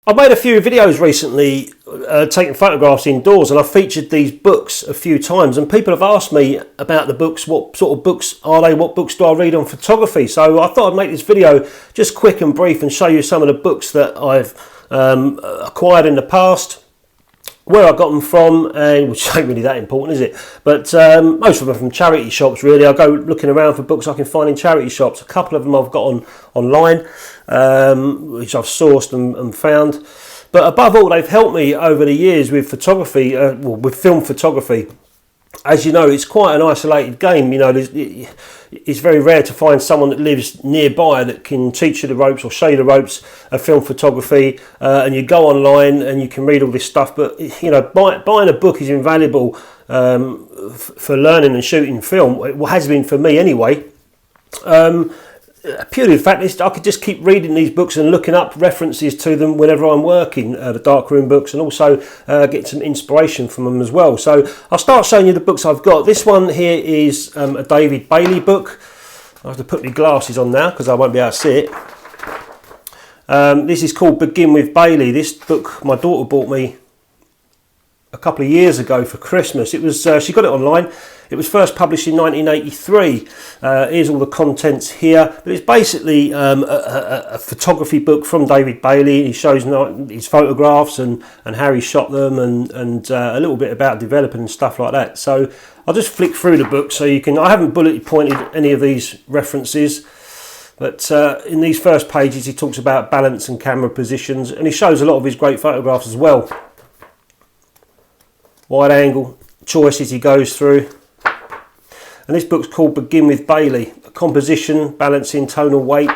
I've made a few videos recently taking photographs indoors, and I've featured these books a few times, and people have asked me about the books. What sort of books are they? What books do I read on photography? So I thought I'd make this video just quick and brief and show you some of the books that I've acquired in the past, where I got them from, and which ain't really that important, is it? But most of them are from charity shops, really. I go looking around for books I can find in charity shops. A couple of them I've got online, which I've sourced and found. But above all, they've helped me over the years with photography, with film photography. As you know, it's quite an isolated game. You know, it's very rare to find someone that lives nearby that can teach you the ropes or show you the ropes of film photography. And you go online and you can read all this stuff. But you know, buying a book is invaluable for learning and shooting film. It has been for me anyway. Purely the fact is I could just keep reading these books and looking up references to them whenever I'm working, the Darkroom books, and also get some inspiration from them as well. So I'll start showing you the books I've got. This one here is a David Bailey book. I have to put my glasses on now because I won't be able to see it. This is called Begin with Bailey. This book my daughter bought me a couple of years ago for Christmas. It was she got it online. It was first published in 1983. Here's all the contents here. But it's basically a photography book from David Bailey. He shows his photographs and how he shot them and a little bit about developing and stuff like that. So I'll just flick through the book so you can. I haven't bullet pointed any of these references, but in these first pages he talks about balance and camera positions, and he shows a lot of his great photographs as well. Wide angle choices he goes through. And this book's called Begin with Bailey. Composition, balancing, tonal weight.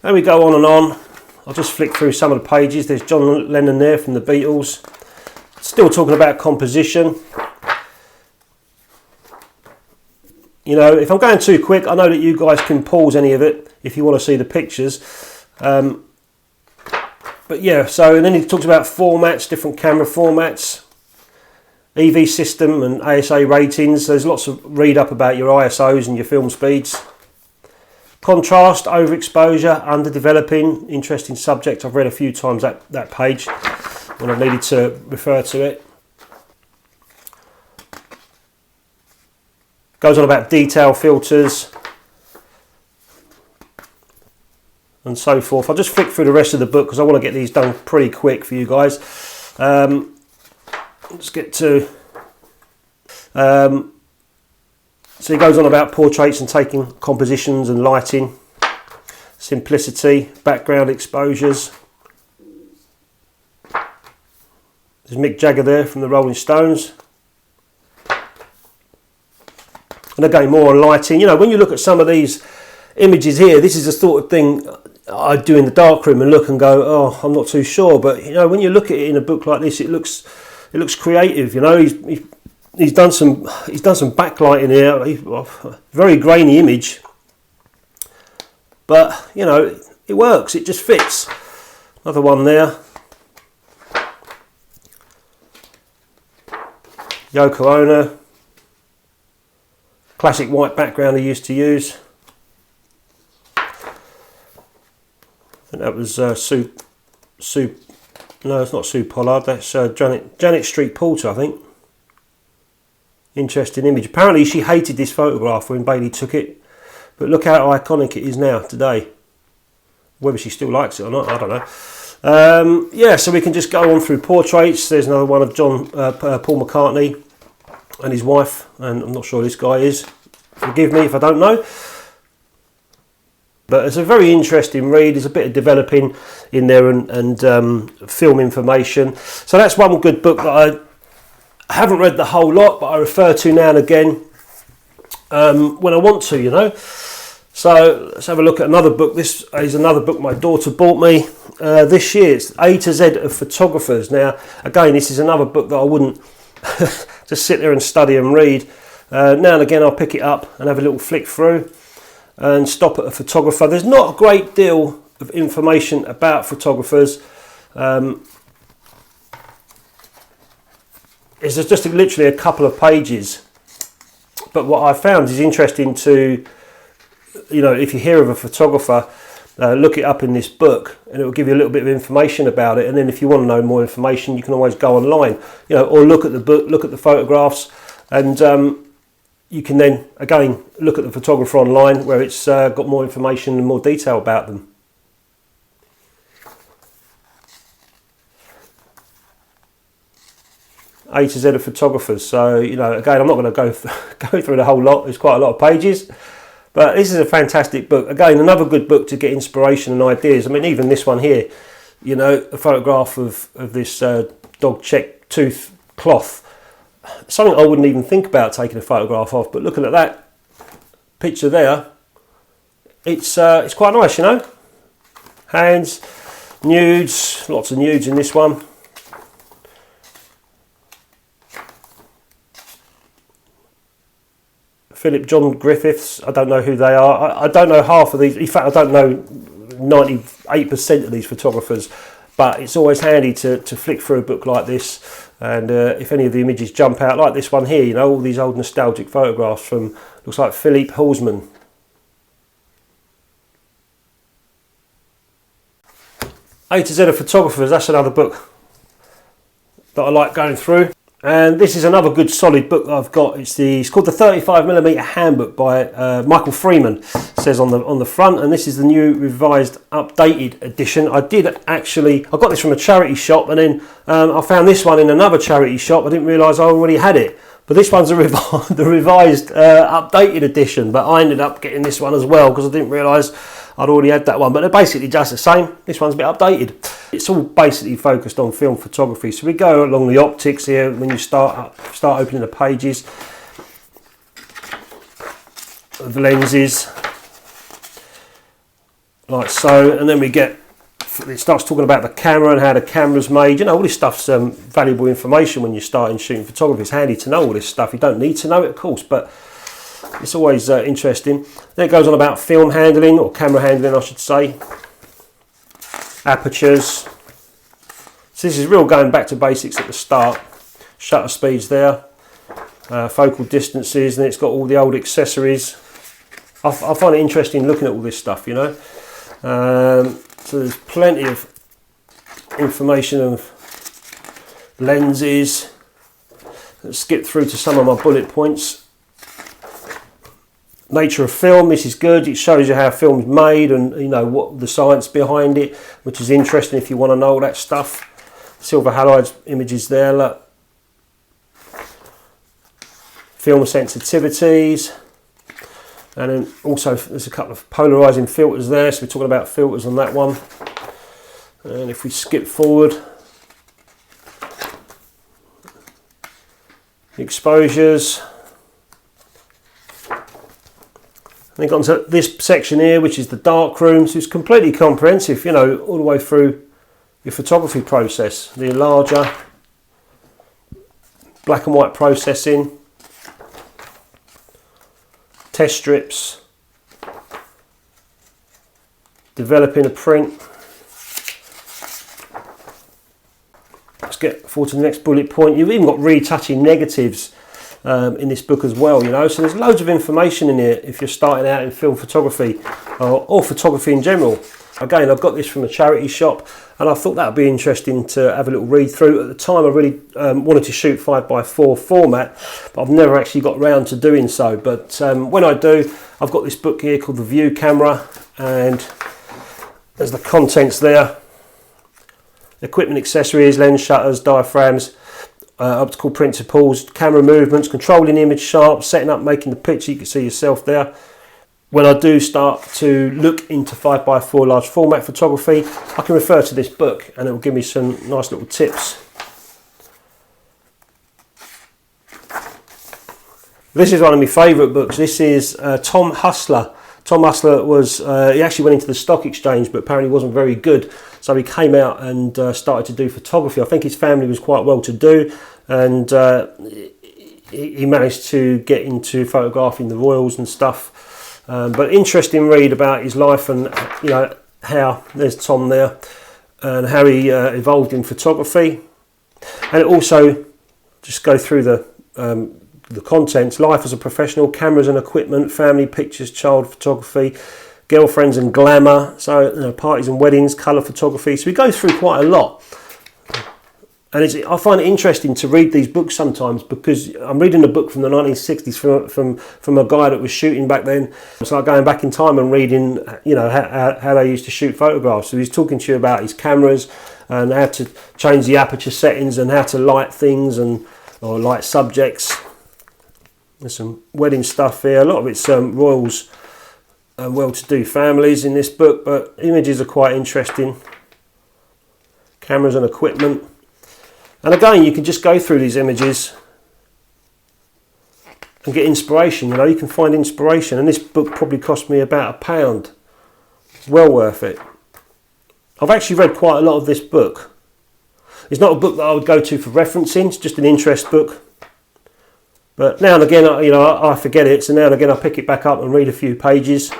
And we go on and on. I'll just flick through some of the pages. There's John Lennon there from the Beatles. Still talking about composition. You know, if I'm going too quick, I know that you guys can pause any of it if you want to see the pictures. But yeah, so and then he talks about formats, different camera formats. EV system and ASA ratings. There's lots of read up about your ISOs and your film speeds. Contrast, overexposure, underdeveloping, interesting subject. I've read a few times that page when I needed to refer to it. Goes on about detail filters and so forth. I'll just flick through the rest of the book because I want to get these done pretty quick for you guys. Let's get to so he goes on about portraits and taking compositions and lighting, simplicity, background exposures. There's Mick Jagger there from the Rolling Stones, and again more on lighting. You know, when you look at some of these images here, this is the sort of thing I do in the darkroom and look and go, oh, I'm not too sure. But you know, when you look at it in a book like this, it looks creative. You know, he's done some backlighting here. Very grainy image, but you know, it works. It just fits. Another one there. Yoko Ono. Classic white background he used to use. I think that was Sue. No, it's not Sue Pollard. That's Janet Street Porter, I think. Interesting image. Apparently she hated this photograph when Bailey took it, but look how iconic it is now today. Whether she still likes it or not, I don't know. Yeah, so we can just go on through portraits. There's another one of Paul McCartney and his wife, and I'm not sure who this guy is. Forgive me if I don't know. But it's a very interesting read. There's a bit of developing in there and film information. So that's one good book that I haven't read the whole lot, but I refer to now and again when I want to, you know. So let's have a look at another book. This is another book my daughter bought me this year. It's E2Z of Photographers. Now, again, this is another book that I wouldn't just sit there and study and read. Now and again, I'll pick it up and have a little flick through and stop at a photographer. There's not a great deal of information about photographers. It's just literally a couple of pages. But what I found is interesting to, you know, if you hear of a photographer, look it up in this book, and it will give you a little bit of information about it. And then if you want to know more information, you can always go online, or look at the book, look at the photographs, and you can then again look at the photographer online, where it's got more information and more detail about them. E2Z of Photographers. So again, I'm not going to go through the whole lot. There's quite a lot of pages, but this is a fantastic book. Again, another good book to get inspiration and ideas. I mean, even this one here, a photograph of this dog check tooth cloth. Something I wouldn't even think about taking a photograph of, but looking at that picture there, it's quite nice, Hands, nudes, lots of nudes in this one. Philip John Griffiths, I don't know who they are. I don't know half of these. In fact, I don't know 98% of these photographers, but it's always handy to flick through a book like this. And if any of the images jump out, like this one here, all these old nostalgic photographs from, looks like Philippe Hulsman. E2Z of Photographers, that's another book that I like going through. And this is another good solid book that I've got. It's called the 35mm Handbook by Michael Freeman, it says on the front, and this is the new revised updated edition. I got this from a charity shop, and then I found this one in another charity shop. I didn't realise I already had it. But this one's the revised updated edition, but I ended up getting this one as well because I didn't realise I'd already had that one. But they're basically just the same. This one's a bit updated. It's all basically focused on film photography. So we go along the optics here when you start opening the pages of the lenses, like so, and then it starts talking about the camera and how the camera's made. All this stuff's valuable information when you're starting shooting photography. It's handy to know all this stuff. You don't need to know it, of course, but it's always interesting. Then it goes on about film handling, or camera handling, I should say. Apertures. So this is real going back to basics at the start. Shutter speeds there. Focal distances, and it's got all the old accessories. I find it interesting looking at all this stuff, So there's plenty of information of lenses. Let's skip through to some of my bullet points. Nature of film, this is good. It shows you how film's made and what the science behind it, which is interesting if you want to know all that stuff. Silver halides images there, look. Film sensitivities. And then also there's a couple of polarizing filters there, so we're talking about filters on that one. And if we skip forward, exposures. Then got onto this section here, which is the darkroom. So it's completely comprehensive, all the way through your photography process. The enlarger, black and white processing, test strips, developing a print. Let's get forward to the next bullet point. You've even got retouching negatives in this book as well, so there's loads of information in here if you're starting out in film photography or photography in general. Again, I've got this from a charity shop, and I thought that would be interesting to have a little read through. At the time, I really wanted to shoot 5x4 format, but I've never actually got round to doing so. But when I do, I've got this book here called The View Camera, and there's the contents there. Equipment, accessories, lens shutters, diaphragms, optical principles, camera movements, controlling image sharp, setting up, making the picture. You can see yourself there. When I do start to look into 5x4 large format photography, I can refer to this book and it will give me some nice little tips. This is one of my favourite books. This is Tom Hustler. Tom Hustler was, he actually went into the stock exchange, but apparently wasn't very good. So he came out and started to do photography. I think his family was quite well to do, and he managed to get into photographing the royals and stuff. But interesting read about his life and how, there's Tom there, and how he evolved in photography. And it also, just go through the contents: life as a professional, cameras and equipment, family pictures, child photography, girlfriends and glamour, so you know, parties and weddings, colour photography. So we go through quite a lot. And I find it interesting to read these books sometimes, because I'm reading a book from the 1960s from a guy that was shooting back then. It's like going back in time and reading, you know, how they used to shoot photographs. So he's talking to you about his cameras and how to change the aperture settings and how to light things or light subjects. There's some wedding stuff here. A lot of it's royals and well-to-do families in this book, but images are quite interesting. Cameras and equipment. And again, you can just go through these images and get inspiration. You know, you can find inspiration. And this book probably cost me about £1. It's well worth it. I've actually read quite a lot of this book. It's not a book that I would go to for referencing. It's just an interest book. But now and again, you know, I forget it. So now and again, I pick it back up and read a few pages.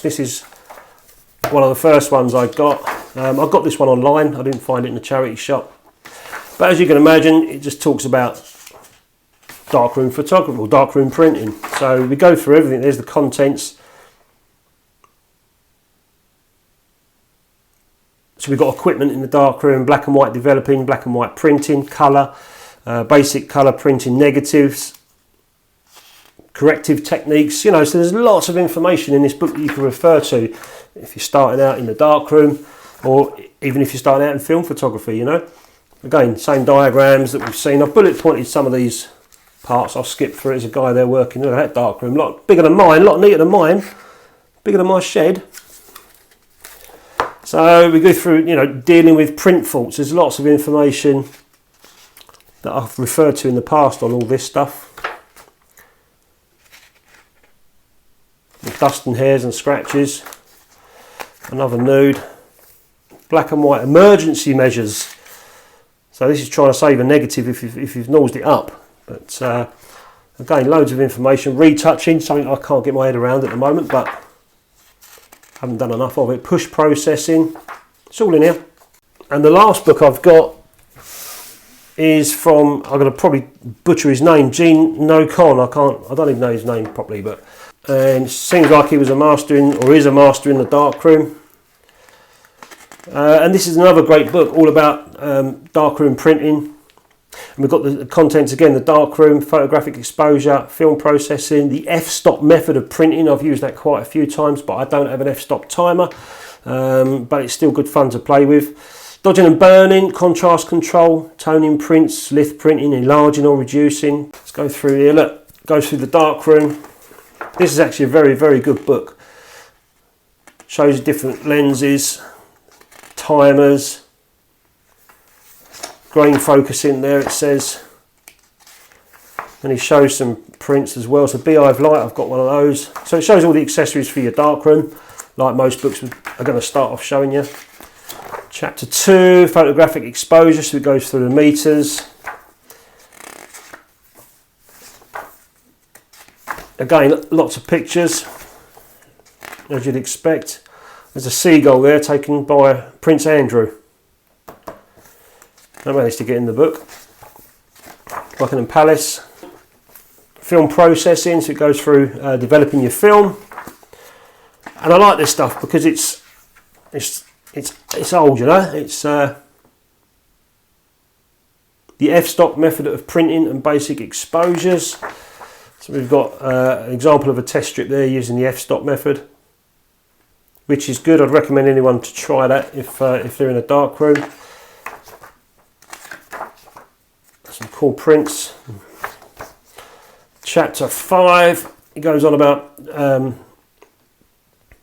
This is one of the first ones I got. I got this one online. I didn't find it in a charity shop. But as you can imagine, it just talks about darkroom photography or darkroom printing. So we go through everything. There's the contents. So we've got equipment in the darkroom, black and white developing, black and white printing, colour, basic colour printing, negatives, corrective techniques. You know, so there's lots of information in this book that you can refer to if you're starting out in the darkroom, or even if you're starting out in film photography, you know. Again, same diagrams that we've seen. I've bullet pointed some of these parts. I'll skip through it. There's a guy there working in that darkroom. A lot bigger than mine, a lot neater than mine, bigger than my shed. So we go through, you know, dealing with print faults. There's lots of information that I've referred to in the past on all this stuff. The dust and hairs and scratches. Another nude. Black and white emergency measures. So this is trying to save a negative if you've nosed it up. But again, loads of information. Retouching, something I can't get my head around at the moment, but haven't done enough of it. Push processing, it's all in here. And the last book I've got is from, I'm going to probably butcher his name, Gene Nocon. I don't even know his name properly, but and it seems like he was a master in, or is a master in the darkroom. And this is another great book all about darkroom printing. And we've got the contents again: the darkroom, photographic exposure, film processing, the f-stop method of printing. I've used that quite a few times, but I don't have an f-stop timer, but it's still good fun to play with. Dodging and burning, contrast control, toning prints, litho printing, enlarging or reducing. Let's go through here. Look, goes through the darkroom. This is actually a very, very good book. Shows different lenses, timers, grain focusing there it says, and he shows some prints as well. So Beehive Light, I've got one of those. So it shows all the accessories for your darkroom, like most books are going to start off showing you. Chapter 2, photographic exposure, so it goes through the meters. Again, lots of pictures, as you'd expect. There's a seagull there taken by Prince Andrew. I managed to get in the book. Buckingham Palace. Film processing, so it goes through developing your film. And I like this stuff because it's old, you know. It's the f-stop method of printing and basic exposures. So we've got an example of a test strip there using the f-stop method, which is good. I'd recommend anyone to try that if they're in a dark room. Some cool prints. Chapter 5, it goes on about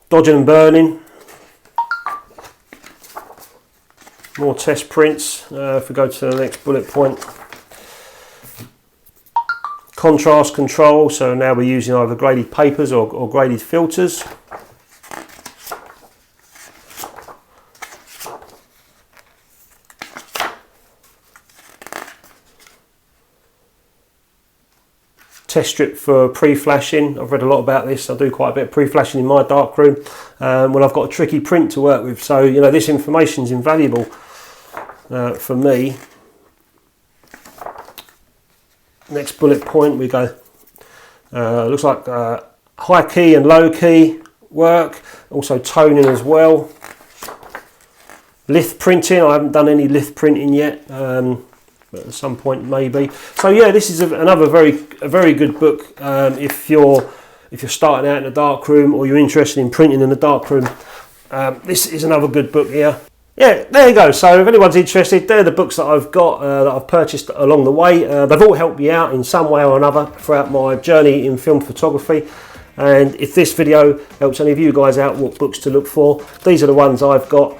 dodging and burning. More test prints. If we go to the next bullet point. Contrast control, so now we're using either graded papers or graded filters. Test strip for pre-flashing. I've read a lot about this. I do quite a bit of pre-flashing in my darkroom when I've got a tricky print to work with. So, you know, this information is invaluable for me. Next bullet point, we go. Looks like high key and low key. work, also toning as well. Lith printing, I haven't done any lith printing yet, but at some point maybe. So yeah, this is another very good book if you're starting out in the darkroom or you're interested in printing in the darkroom. This is another good book here. Yeah, there you go. So if anyone's interested, they're the books that I've got, that I've purchased along the way. They've all helped me out in some way or another throughout my journey in film photography. And if this video helps any of you guys out what books to look for, these are the ones I've got,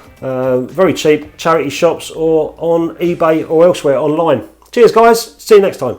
very cheap, charity shops or on eBay or elsewhere online. Cheers guys, see you next time.